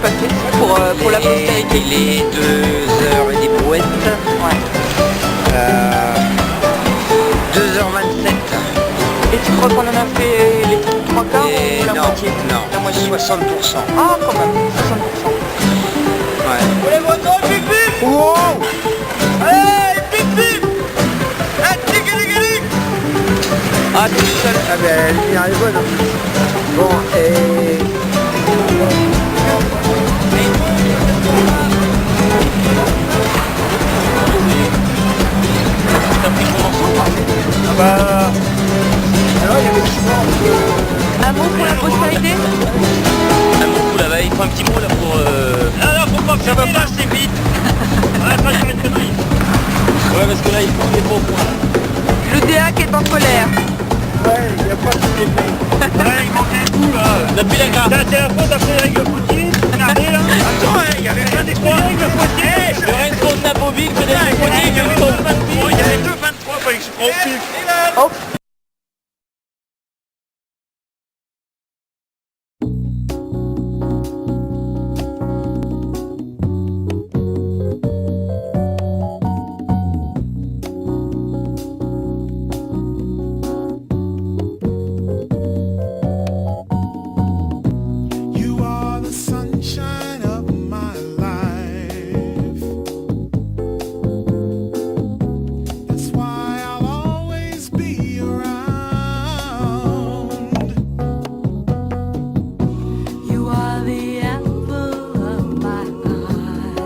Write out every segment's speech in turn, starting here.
passer pour la postérité? Il est 2h et des brouettes. Ouais. 2h27. Et tu crois qu'on en a fait les 3 quarts ou la Non, moitié? non, La moitié. 60%. Ah, quand même, 60%. Ouais. Pour les voitures, bip bip. Wow. Allez, bip bip. Ah, t'es seul. Ah ben, la lumière est bonne. Bon, et... Ah bah... Alors, il y avait le choix. Un mot pour la postérité? Un mot pour là-bas, il faut un petit mot là pour... Non, faut pas que ça va passer vite. Ouais, pas faire une connerie. Ouais, parce que là, il faut des beaux points. Le DA qui est en colère. Ouais, il n'y a pas de souci. Ouais, il manquait un coup là. Depuis la gare. C'est la faute à Frédéric Le Potier. Regardez là. Attends, il n'y avait rien des trois. Frédéric Le Potier. Le Renko de Napoville, que des Il Potier, y que avait du deux 23. Il y avait 2,23. Fallait que je prenne au pif. Oh. You are the sunshine of my life. That's why I'll always be around. You are the apple of my eye.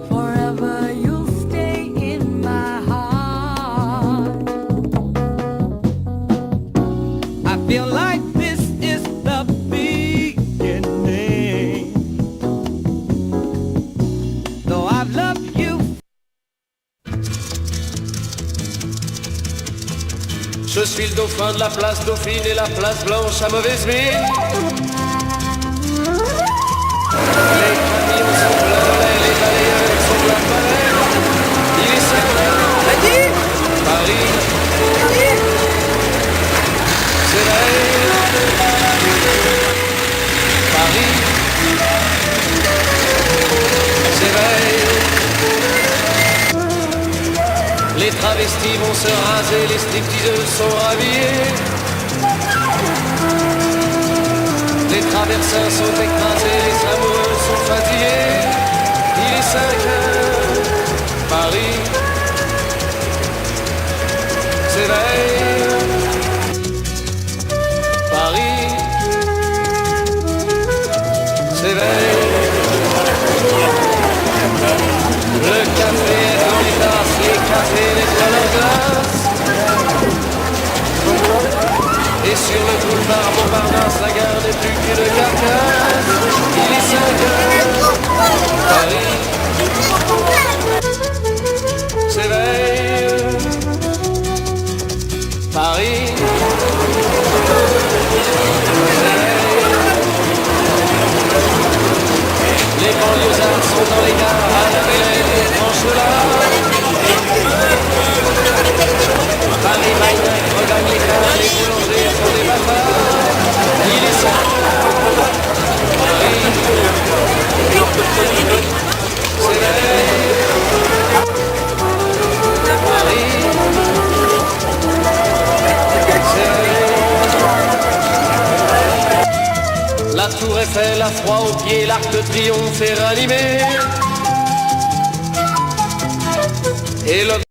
Forever you'll stay in my heart. I feel like this is the beginning. Though I've loved you. Je suis le dauphin de la place Dauphine et la place Blanche à mauvaise mine. Les camions sont pleins de lait, les balayeurs sont pleins de balais. Il est 5 heures, Paris s'éveille. Paris s'éveille. Les travestis vont se raser, les stripteaseuses sont habillées. Les traversins sont écrasés, les amoureux sont fatigués. Il est 5 heures, Paris s'éveille. Paris s'éveille. Le café est dans les tasses, les cafés nettoient leurs glaces. Et sur le boulevard Montparnasse, la gare n'est plus qu'une carcasse. Il est 5 heures, Paris s'éveille. Paris s'éveille. Les banlieusards sont dans les gares, à la Belle et Franche-là. Paris Magnac regagne les cars, les boulangers sont des bavards. Il est 5 heures, Paris s'éveille. Paris s'éveille. La tour Eiffel a froid aux pieds, l'arc de triomphe est ranimé. Et le